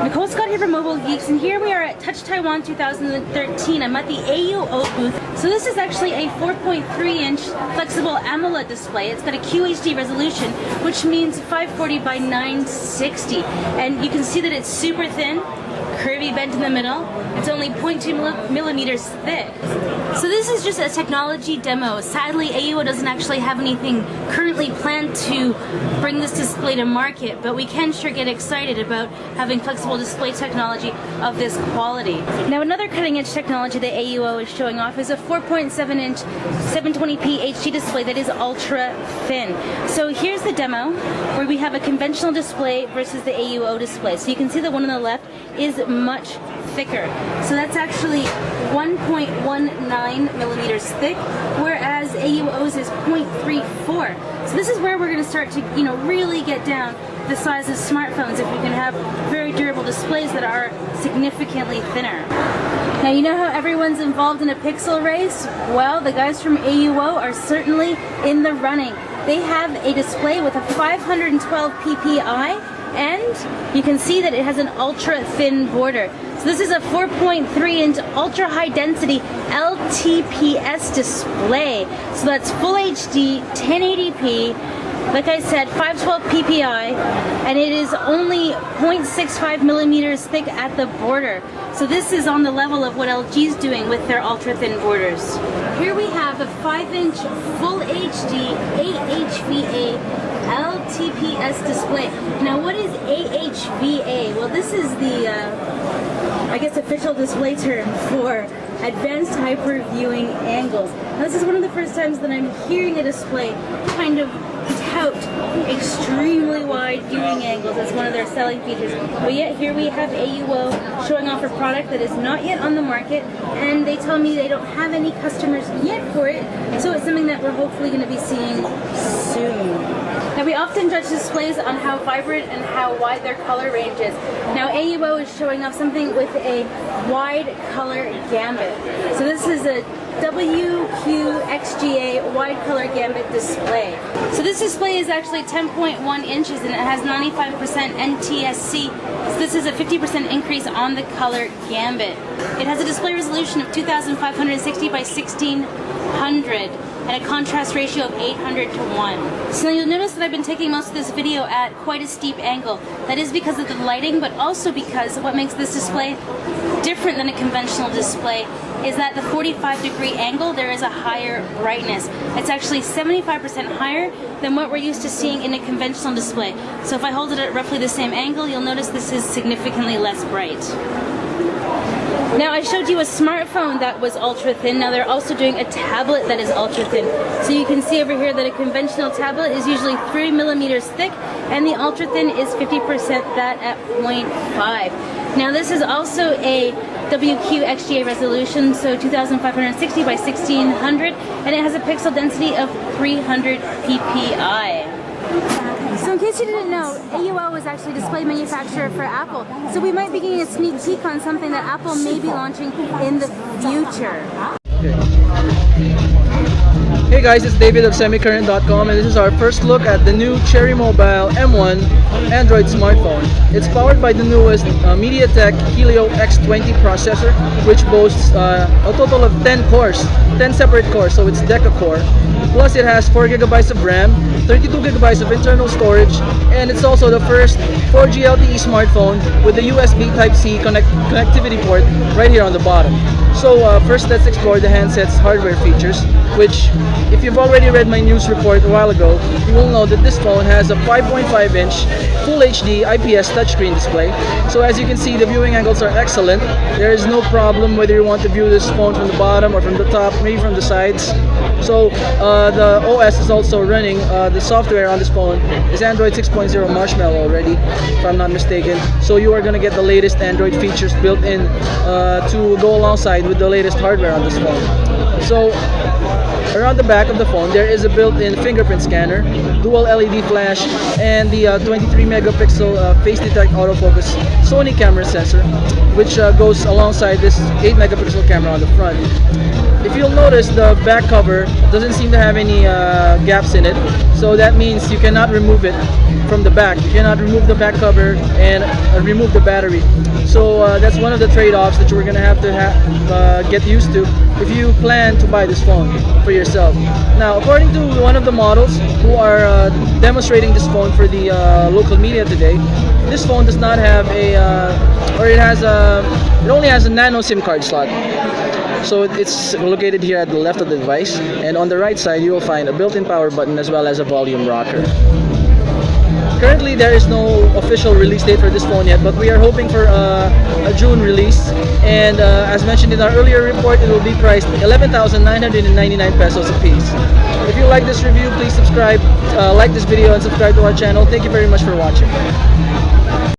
Nicole Scott here from Mobile Geeks, and here we are at Touch Taiwan 2013. I'm at the AUO booth. So this is actually a 4.3-inch flexible AMOLED display. It's got a QHD resolution, which means 540 by 960. And you can see that it's super thin, curvy bent in the middle. It's only 0.2 millimeters thick. So this is just a technology demo. Sadly, AUO doesn't actually have anything currently planned to bring this display to market, but we can sure get excited about having flexible display technology of this quality. Now, another cutting-edge technology that AUO is showing off is a 4.7-inch 720p HD display that is ultra thin. So here's the demo where we have a conventional display versus the AUO display. So you can see the one on the left is much thicker. So that's actually 1.19 millimeters thick, whereas AUO's is 0.34. So this is where we're going to start to, really get down the size of smartphones if we can have very durable displays that are significantly thinner. Now, you know how everyone's involved in a pixel race? Well, the guys from AUO are certainly in the running. They have a display with a 512 ppi, and you can see that it has an ultra thin border. So this is a 4.3-inch ultra high density LTPS display. So that's full HD, 1080p, like I said, 512 ppi, and it is only 0.65 millimeters thick at the border. So this is on the level of what LG's doing with their ultra thin borders. Here we have a 5-inch full HD AHVA LTPS display. Now, what is AHVA? Well, this is the, official display term for advanced hyper viewing angles. Now, this is one of the first times that I'm hearing a display kind of tout extremely wide viewing angles as one of their selling features. But yet here we have AUO showing off a product that is not yet on the market, and they tell me they don't have any customers yet for it, so it's something that we're hopefully going to be seeing soon. Now, we often judge displays on how vibrant and how wide their color range is. Now, AUO is showing off something with a wide color gambit. So this is a WQXGA wide color gambit display. So this display is actually 10.1 inches and it has 95% NTSC. So this is a 50% increase on the color gambit. It has a display resolution of 2560 by 1600 and a contrast ratio of 800 to 1. So you'll notice that I've been taking most of this video at quite a steep angle. That is because of the lighting, but also because what makes this display different than a conventional display is that the 45-degree angle, there is a higher brightness. It's actually 75% higher than what we're used to seeing in a conventional display. So if I hold it at roughly the same angle, you'll notice this is significantly less bright. Now, I showed you a smartphone that was ultra thin. Now they're also doing a tablet that is ultra thin. So you can see over here that a conventional tablet is usually 3 millimeters thick, and the ultra thin is 50% that at 0.5. Now this is also a WQXGA resolution, so 2560 by 1600, and it has a pixel density of 300 ppi. So in case you didn't know, AUO is actually a display manufacturer for Apple. So we might be getting a sneak peek on something that Apple may be launching in the future. Okay. Hey guys, it's David of semicurrent.com, and this is our first look at the new Cherry Mobile M1 Android smartphone. It's powered by the newest MediaTek Helio X20 processor, which boasts a total of 10 cores, 10 separate cores, so it's deca-core. Plus it has 4 gigabytes of RAM, 32 gigabytes of internal storage, and it's also the first 4G LTE smartphone with a USB Type-C connectivity port right here on the bottom. So first, let's explore the handset's hardware features, which, if you've already read my news report a while ago, you will know that this phone has a 5.5-inch Full HD IPS touchscreen display. So as you can see, the viewing angles are excellent. There is no problem whether you want to view this phone from the bottom or from the top, maybe from the sides. So the OS is also running, the software on this phone is Android 6.0 Marshmallow already, if I'm not mistaken. So you are going to get the latest Android features built in to go alongside with the latest hardware on this phone. So around the back of the phone, there is a built-in fingerprint scanner, dual LED flash, and the 23 megapixel face detect autofocus Sony camera sensor, which goes alongside this 8 megapixel camera on the front. If you'll notice, the back cover doesn't seem to have any gaps in it, so that means you cannot remove it from the back. You cannot remove the back cover and remove the battery. So that's one of the trade-offs that you're going to have to get used to if you plan to buy this phone for yourself. Now, according to one of the models who are demonstrating this phone for the local media today, this phone does not have a, it only has a nano SIM card slot. So it's located here at the left of the device, and on the right side you will find a built-in power button as well as a volume rocker. Currently there is no official release date for this phone yet, but we are hoping for a June release, and as mentioned in our earlier report, it will be priced 11,999 pesos a piece. If you like this review, please subscribe, like this video and subscribe to our channel. Thank you very much for watching.